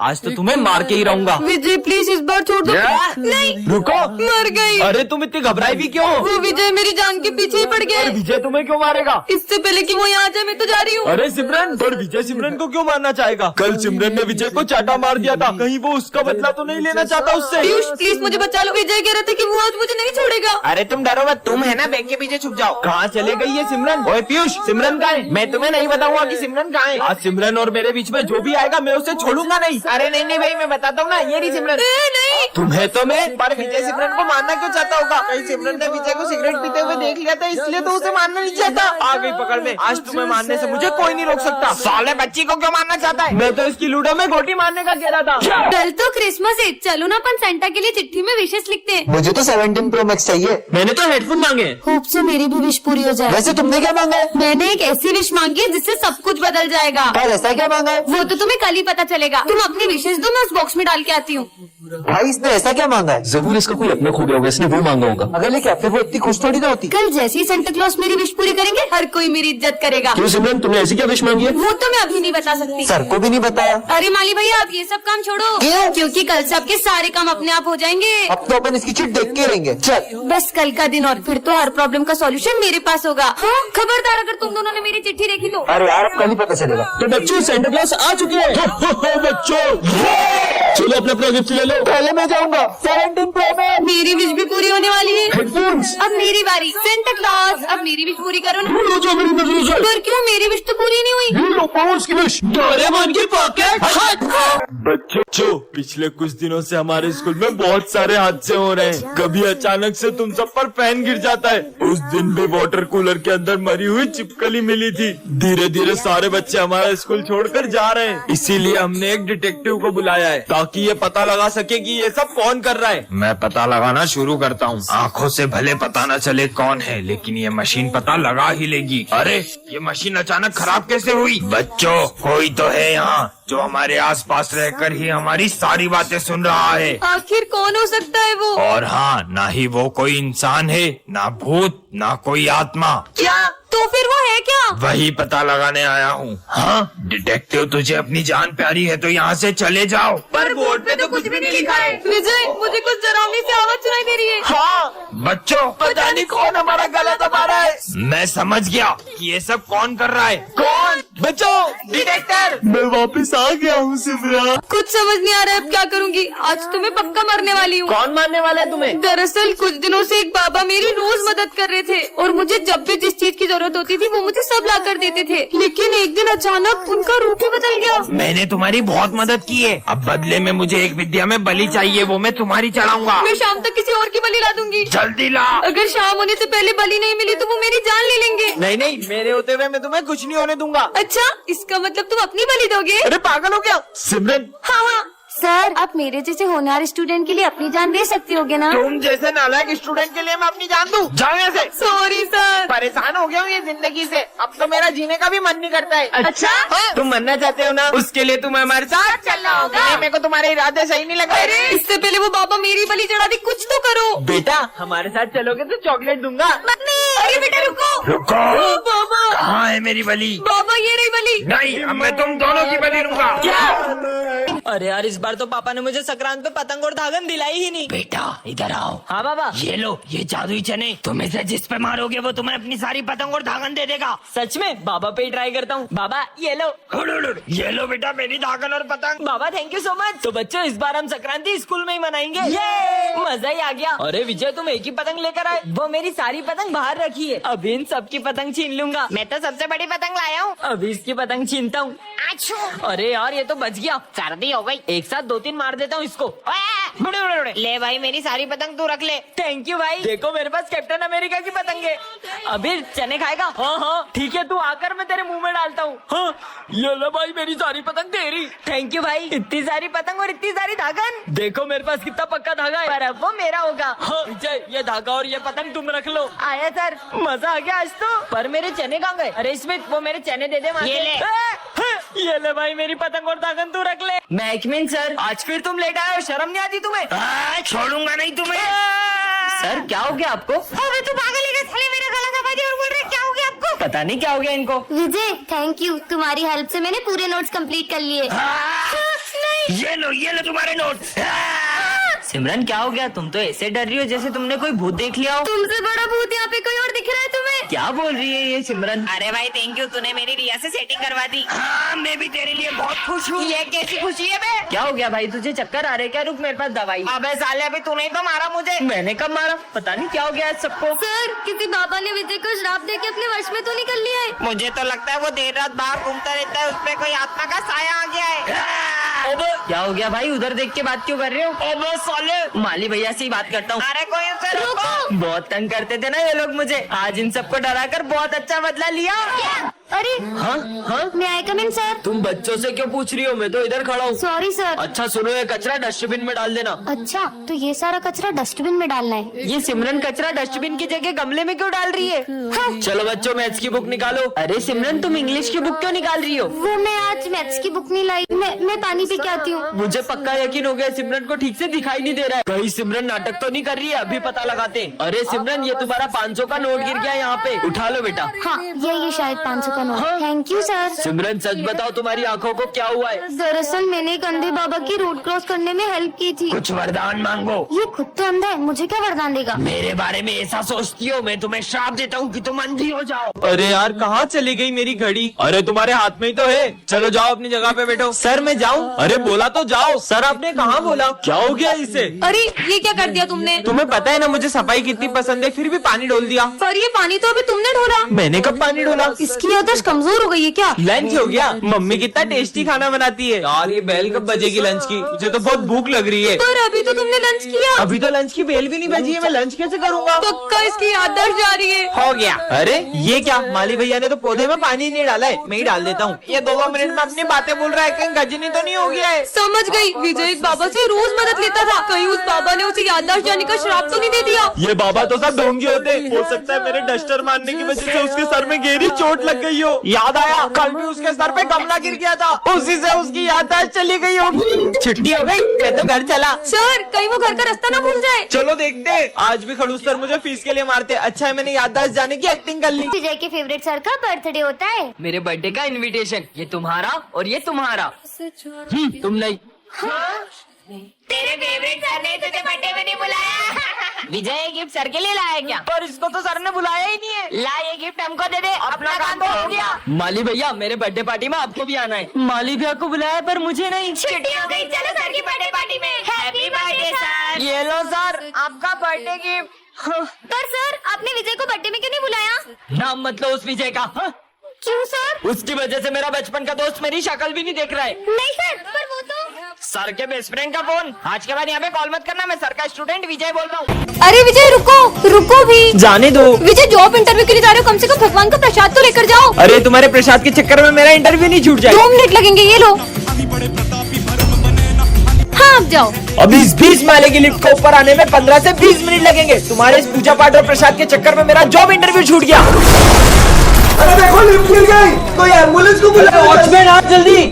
आज तो तुम्हें मार के ही रहूंगा। विजय प्लीज इस बार छोड़ दो। नहीं रुको, मर गई। अरे तुम इतनी घबराई भी क्यों? वो विजय मेरी जान के पीछे ही पड़ गए। विजय तुम्हें क्यों मारेगा? इससे पहले कि वो यहाँ आ जाए मैं तो जा रही हूँ। अरे सिमरन, पर विजय सिमरन को क्यों मारना चाहेगा? कल सिमरन ने विजय को चाटा मार दिया था, कहीं वो उसका बदला तो नहीं लेना चाहता उससे? पीयूष प्लीज मुझे बचा लो। विजय कह रहे थे कि वो आज मुझे नहीं छोड़ेगा। अरे तुम डरो मत, तुम है ना बैग के पीछे छुप जाओ। कहाँ चले गई है सिमरन? ओए पीयूष, सिमरन कहाँ है? मैं तुम्हें नहीं बताऊंगा कि सिमरन कहाँ है। आज सिमरन और मेरे बीच में जो भी आएगा मैं उसे छोड़ूंगा नहीं। अरे नहीं नहीं भाई, मैं बताता हूँ ना, ये रही सिमरन। नहीं तुम्हें तो मैं पर विजय सिमरन को मारना क्यों चाहता होगा? कहीं सिमरन ने विजय को सिगरेट पीते हुए देख लिया था, इसलिए तो उसे मारना नहीं चाहता। आ गई पकड़ में। आज तुम्हें मारने से मुझे कोई नहीं रोक सकता। साले बच्ची को क्यों मारना चाहता है? मैं तो इसकी लूडो में गोटी मारने का कह रहा था। कल तो क्रिसमस है, चलो ना अपन सेंटा के लिए चिट्ठी में विशेष लिखते हैं। मुझे तो 17 Pro Max चाहिए। मैंने तो हेडफोन मांगे। होप से मेरी भी विश पूरी हो जाए। वैसे तुमने क्या मांगा है? मैंने एक ऐसी विश मांगी है जिससे सब कुछ बदल जाएगा। कल ऐसा क्या मांगा है? वो तो तुम्हें कल ही पता चलेगा। तुम अपनी विशेष दो, मैं उस बॉक्स में डाल के आती हूँ। भाई इसने ऐसा क्या मांगा है? जरूर इसका कोई अपना खो गया होगा, इसने वो मांगा होगा। अगर लेके फिर वो इतनी खुश थोड़ी ना होती। कल जैसे ही सेंटा क्लॉज मेरी विश पूरी करेंगे, हर कोई मेरी इज्जत करेगा। क्यों सिमरन, तुमने ऐसी क्या विश मांगी है? वो तो मैं अभी नहीं बता सकती। सर को भी नहीं बताया। अरे माली भैया, आप ये सब काम छोड़ो। क्यों? क्योंकि कल से आपके सारे काम अपने आप हो जाएंगे। अब तो अपन इसकी चिट देख के रहेंगे। चल बस कल का दिन और फिर तो हर प्रॉब्लम का सॉल्यूशन मेरे पास होगा। हाँ, खबरदार अगर तुम दोनों ने मेरी चिट्ठी देखी तो। अरे यार अब कल ही पता चलेगा। तो बच्चों, सेंटा क्लॉज आ चुके हैं। बच्चों चलो अपना अपना गिफ्ट ले लो। पहले मैं जाऊंगा 17 Pro Max। मेरी विश भी पूरी होने वाली है। हेडफोन्स। अब मेरी बारी। सेंटा क्लॉज अब मेरी विश पूरी करो ना। मेरी पर क्यों, मेरी विश तो पूरी नहीं हुई। पावर्स की विश। डोरेमोन की पॉकेट। बच्चों, पिछले कुछ दिनों से हमारे स्कूल में बहुत सारे हादसे हो रहे हैं। कभी अचानक से तुम सब पर फैन गिर जाता है। उस दिन भी वाटर कूलर के अंदर मरी हुई छिपकली मिली थी। धीरे धीरे सारे बच्चे हमारा स्कूल छोड़कर जा रहे हैं, इसीलिए हमने एक डिटेक्टिव को बुलाया है ताकि ये पता लगा सके कि ये सब कौन कर रहा है। मैं पता लगाना शुरू करता हूँ। आँखों से भले पता न चले कौन है, लेकिन ये मशीन पता लगा ही लेगी। अरे ये मशीन अचानक खराब कैसे हुई? बच्चों, कोई तो है यहाँ जो हमारे आसपास रहकर ही हमारी सारी बातें सुन रहा है। आखिर कौन हो सकता है वो? और हाँ, ना ही वो कोई इंसान है, ना भूत, ना कोई आत्मा। क्या? तो फिर वो है क्या? वही पता लगाने आया हूँ। हाँ डिटेक्टिव, तुझे अपनी जान प्यारी है तो यहाँ से चले जाओ। पर बोर्ड पे तो कुछ भी नहीं लिखा है। विजय, मुझे कुछ डरावनी सी आवाज सुनाई दे रही है। हाँ बच्चों, पता नहीं कौन हमारा गला दबा रहा है। मैं समझ गया कि ये सब कौन कर रहा है। कौन? बच्चों, डिटेक्टर। मैं वापस आ गया हूँ सिमरन। कुछ समझ नहीं आ रहा है अब क्या करूँगी। आज तो मैं पक्का मरने वाली हूँ। कौन मारने वाला है तुम्हें? दरअसल कुछ दिनों से एक बाबा मेरी रोज मदद कर रहे थे और मुझे जब भी जिस चीज की जरूरत होती थी वो मुझे सब ला कर देते थे। लेकिन एक दिन अचानक उनका रूप ही बदल गया। मैंने तुम्हारी बहुत मदद की है, अब बदले में मुझे एक विद्या में बलि चाहिए, वो मैं तुम्हारी चढ़ाऊंगा। मैं शाम तक किसी और की बलि ला दूंगी। जल्दी ला। अगर शाम होने से पहले बलि नहीं मिली तो वो मेरी जान ले लेंगे। नहीं नहीं, मेरे होते हुए मैं तुम्हें कुछ नहीं होने दूंगा। अच्छा, इसका मतलब तुम अपनी बलि दोगे? अरे पागल हो क्या? सिमरन, हाँ हाँ सर, आप मेरे जैसे होनहार स्टूडेंट के लिए अपनी जान दे सकती होगे ना? तुम जैसे नालायक स्टूडेंट के लिए मैं अपनी जान दूं? जाओ यहाँ से। Sorry sir. परेशान हो गया हूँ ये जिंदगी से, अब तो मेरा जीने का भी मन नहीं करता है। अच्छा? हाँ? तुम मरना चाहते हो ना, उसके लिए तुम्हें हमारे साथ चलना होगा। नहीं, मेरे को तुम्हारे इरादे सही नहीं लग अरे रहे। इससे पहले वो बाबा मेरी बलि चढ़ा दी, कुछ तो करो। बेटा हमारे साथ चलोगे तो चॉकलेट दूंगा। अरे बेटा रुको। रुको, ओ, बाबा कहाँ है मेरी बलि? बाबा ये रही बलि। नहीं, अब मैं तुम दोनों की बलि लूंगा। अरे यार, इस बार तो पापा ने मुझे संक्रांत पे पतंग और धागन दिलाई ही नहीं। बेटा इधर आओ। हाँ बाबा। ये लो, ये जादुई चने, तुम इसे जिस पे मारोगे वो तुम्हें अपनी सारी पतंग और धागन दे देगा। सच में? बाबा पे ही ट्राई करता हूँ। बाबा ये लो। ये लो बेटा, मेरी धागन और पतंग। बाबा थैंक यू सो मच। तो बच्चों, इस बार हम संक्रांति स्कूल में ही मनाएंगे। मजा ही आ गया। अरे विजय, तुम एक ही पतंग लेकर आए। वो मेरी सारी पतंग बाहर रखी है, अभी इन सबकी पतंग छीन लूंगा। मैं तो सबसे बड़ी पतंग लाया हूँ। अभी इसकी पतंग छीनता हूँ। अरे यार, ये तो बच गया। सर्दी हो गई। एक साथ 2-3 मार देता हूँ इसको। ले भाई, मेरी सारी पतंग तू रख ले। थैंक यू भाई। देखो मेरे पास कैप्टन अमेरिका की पतंग है। अभी चने खाएगा? हाँ हाँ ठीक है, तू आकर मैं तेरे मुंह में डालता हूँ। हाँ ये लो भाई, मेरी सारी पतंग तेरी। थैंक यू भाई। इतनी सारी पतंग और इतनी सारी धागन। देखो मेरे पास कितना पक्का धागा है। पर अब वो मेरा होगा। हाँ विजय, ये धागा और ये पतंग तुम रख लो। आया सर, मजा आ गया आज तो। पर मेरे चने कहाँ गए? अरे स्मिथ, वो मेरे चने दे दे। ये ले। ये ले भाई, मेरी पतंग और धागन तू रख ले। मैकमिन सर, आज फिर तुम लेट आए हो, शर्म नहीं आती तुम्हें? छोड़ूंगा नहीं तुम्हें। सर क्या हो गया आपको? अबे तू पागल है क्या? साले मेरा गला दबा दिया और बोल रहे क्या हो गया आपको? पता नहीं क्या हो गया इनको। विजय थैंक यू, तुम्हारी हेल्प से मैंने पूरे नोट्स कंप्लीट कर लिए। नहीं ये लो तुम्हारे नोट। सिमरन क्या हो गया? तुम तो ऐसे डर रही हो जैसे तुमने कोई भूत देख लिया हो। तुमसे बड़ा भूत यहाँ पे कोई और दिख रहा है तुम्हें? क्या बोल रही है ये सिमरन? अरे भाई थैंक यू, तूने मेरी रिया से सेटिंग करवा दी। हाँ, मैं भी तेरे लिए बहुत खुश हूँ। ये कैसी खुशी है बे? क्या हो गया भाई? तुझे चक्कर आ रहे क्या? रुक, मेरे पास दवाई। अबे साले अभी तूने ही तो मारा मुझे। मैंने कब मारा? पता नहीं क्या हो गया आज सबको। सर, किसी बाबा ने विजय को श्राप देके अपने वश में तो नहीं कर लिया है? मुझे तो लगता है वो देर रात बाहर घूमता रहता है, उसपे कोई आत्मा का साया आ गया है। क्या हो गया भाई? उधर देख के बात क्यों कर रहे हो? साले माली भैया से ही बात करता हूँ। अरे कोई उसे रोको। बहुत तंग करते थे ना ये लोग मुझे। आज इन सबको डराकर बहुत अच्छा बदला लिया। अरे हाँ हाँ, मैं आई कम इन सर? तुम बच्चों से क्यों पूछ रही हो? मैं तो इधर खड़ा हूँ। Sorry sir. अच्छा सुनो, ये कचरा डस्टबिन में डाल देना। अच्छा, तो ये सारा कचरा डस्टबिन में डालना है? ये सिमरन कचरा डस्टबिन की जगह गमले में क्यों डाल रही है? हाँ। चलो बच्चों, मैथ्स की बुक निकालो। अरे सिमरन, तुम इंग्लिश की बुक क्यों निकाल रही हो? वो मैं आज मैथ्स की बुक नहीं लाई, मैं पानी पी के आती हूँ। मुझे पक्का यकीन हो गया सिमरन को ठीक से दिखाई नहीं दे रहा है। कहीं सिमरन नाटक तो नहीं कर रही है? अभी पता लगाते हैं। अरे सिमरन, ये तुम्हारा 500 का नोट गिर गया यहाँ पे, उठा लो बेटा। हाँ, ये शायद 500 का नोट। हाँ। Thank you sir. सिमरन सच बताओ, तुम्हारी आंखों को क्या हुआ है? दरअसल मैंने एक अंधे बाबा की रोड क्रॉस करने में हेल्प की थी। कुछ वरदान मांगो। ये खुद तो अंधा है, मुझे क्या वरदान देगा? मेरे बारे में ऐसा सोचती हो? मैं तुम्हें श्राप देता हूँ कि तुम अंधी हो जाओ। अरे यार, कहाँ चली गई मेरी घड़ी? अरे तुम्हारे हाथ में ही तो है। चलो जाओ अपनी जगह पे बैठो। सर मैं जाऊँ? अरे बोला तो जाओ। सर आपने कहाँ बोला? क्या हो गया इसे? अरे ये क्या कर दिया तुमने? तुम्हें पता है ना मुझे सफाई कितनी पसंद है, फिर भी पानी डोल दिया। पर ये पानी तो अभी तुमने ढोला। मैंने कब पानी डोला? इसकी याददाश्त कमजोर हो गई है क्या? लंच हो गया। मम्मी कितना टेस्टी खाना बनाती है यार। ये बेल कब बजेगी लंच की? मुझे तो बहुत भूख लग रही है। पर अभी तो तुमने लंच किया। अभी तो लंच की बेल भी नहीं बजी है, मैं लंच कैसे करूँगा? पक्का इसकी याददाश्त जा रही है। हो गया। अरे ये क्या, माली भैया ने तो पौधे में पानी नहीं डाला है, मैं ही डाल देता हूँ। ये 2 मिनट में अपनी बातें बोल रहा है, कहीं गजनी तो नहीं हो गया है? समझ गई, विजय एक बाबा से रोज मदद लेता था। कहीं उस बाबा ने उसे याददाश्त जाने का श्राप तो नहीं दे दिया? ये बाबा तो सब ढोंगी होते। हो सकता है मेरे डस्टर मारने की वजह से उसके सर में गहरी चोट लग गई हो। याद आया, कल भी उसके सर पे गमला गिर गया था, उसी से उसकी याददाश्त चली गई होगी। छुट्टी हो गई, मैं तो घर चला। सर, कहीं वो घर का रास्ता ना भूल जाए। चलो देखते हैं। आज भी खड़ूस सर मुझे फीस के लिए मारते। अच्छा है मैंने याददाश्त जाने की एक्टिंग कर ली। विजय के फेवरेट सर का बर्थडे होता है। मेरे बर्थडे का इनविटेशन, ये तुम्हारा और ये तुम्हारा। तुम नहीं। तेरे फेवरेट सर ने तुझे बर्थडे में नहीं बुलाया। विजय ये गिफ्ट सर के लिए लाया क्या? पर इसको तो सर ने बुलाया ही नहीं है। ला ये गिफ्ट हमको दे दे, अपना काम तो हो गया। माली भैया, मेरे बर्थडे पार्टी में आपको भी आना है। माली भैया को बुलाया पर मुझे नहीं। छुट्टी हो गई, चलो सर की बर्थडे पार्टी में। Happy birthday sir. ये लो सर, आपका बर्थडे गिफ्ट। पर सर, आपने विजय को बर्थडे में क्यों नहीं बुलाया? नाम मत लो उस विजय का। हाँ? क्यों सर? उसकी वजह से मेरा बचपन का दोस्त मेरी शक्ल भी नहीं देख रहा है। नहीं सर, पर वो तो। सर के बेस्ट फ्रेंड का फोन। आज के बाद यहाँ पे कॉल मत करना, मैं सर का स्टूडेंट विजय बोल रहा हूँ। अरे विजय रुको भी। जाने दो। विजय जॉब इंटरव्यू के लिए जा रहे हो, कम से कम भगवान का प्रसाद तो लेकर जाओ। अरे तुम्हारे प्रसाद के चक्कर में मेरा इंटरव्यू नहीं छूट जाए। 2 मिनट लगेंगे, ये लो। हाँ अब जाओ। अभी इस 20 माले की लिफ्ट को ऊपर आने में 15 से 20 मिनट लगेंगे। तुम्हारे इस पूजा पाठ और प्रसाद के चक्कर में मेरा जॉब इंटरव्यू छूट गया। अरे देखो लिफ्ट गिर गई, कोई एम्बुलेंस को बुलाओ। वॉचमैन आ जल्दी।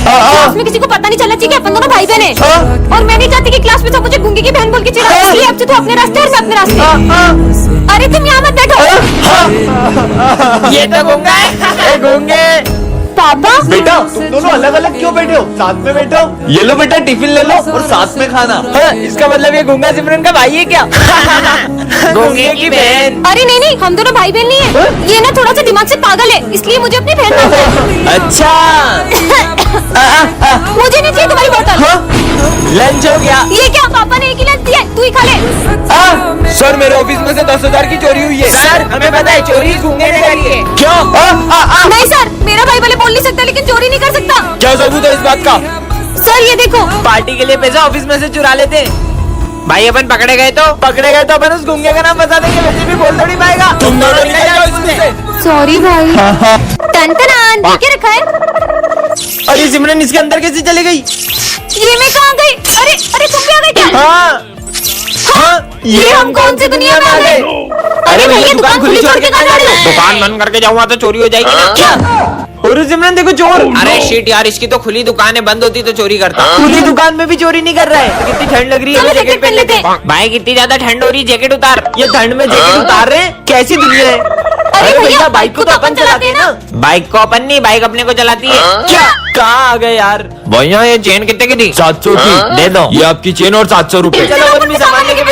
क्लास में किसी को पता नहीं चलना चाहिए कि अपन दोनों भाई बहन हैं। और मैं नहीं चाहती कि क्लास में सब मुझे गूंगी की बहन बोल के चिढ़ाए। इसलिए अब से तू अपने रास्ते और मैं अपने रास्ते। अरे तुम यहाँ मत बैठो। ये तो गूंगा है। गूंगे पापा, बेटा, तुम दोनों अलग अलग क्यों बैठे हो? साथ में बैठो। ये लो बेटा, टिफिन ले लो और साथ में खाना। हाँ, इसका मतलब ये गूंगा सिमरन का भाई है क्या? गूंगे की बहन। अरे नहीं, हम दोनों भाई बहन नहीं है। ये ना थोड़ा सा दिमाग से पागल है, इसलिए मुझे अपनी बहन मानता है। अच्छा। मुझे नहीं चाहिए तुम्हारी बोतल। लंच हो गया। ये क्या, पापा ने एक ही लंच दिया है, तू ही खा ले। सर, मेरे ऑफिस में से 10,000 की चोरी हुई है। सर हमें पता है, चोरी गूंगे ने करी है। क्यों? नहीं सर, मेरा भाई भले बोल नहीं सकता लेकिन चोरी नहीं कर सकता। क्या सबूत है इस बात का? सर ये देखो। पार्टी के लिए पैसा ऑफिस में से चुरा लेते हैं। भाई अपन पकड़े गए तो अपन उस गूंगे का नाम बता देंगे, वैसे भी बोल थोड़ी पाएगा। तुम दोनों निकल जाओ इसमें से। सॉरी भाई। टन देखे रखा है। अरे सिमरन इसके अंदर कैसे चली गई? ये मैं कहाँ गई? अरे तुम भी आ गए क्या? हाँ। ये हम कौन सी दुनिया में आ गए? अरे भैया दुकान खुली छोड़ के कहाँ जा रहे हो? दुकान बंद करके जाऊंगा तो चोरी हो जाएगी ना। क्या? और सिमरन देखो चोर। अरे शिट यार, इसकी तो खुली दुकान है, बंद होती तो चोरी करता। खुली दुकान में भी चोरी नहीं कर रहा है। कितनी ठंड लग रही है, चलो जैकेट पहन लेते हैं। भाई कितनी ज्यादा ठंड हो रही है, जैकेट उतार। ये ठंड में जैकेट उतार रहे हैं, कैसी दुनिया है? अरे भैया बाइक को तो अपन चलाते हैं ना। बाइक को अपन नहीं, बाइक अपने को चलाती है। क्या? कहाँ आ गए यार? भैया ये चेन कितने की थी? 700 की दे दो। ये आपकी चेन और 700 रुपए। चलो अपन भी सामान लेके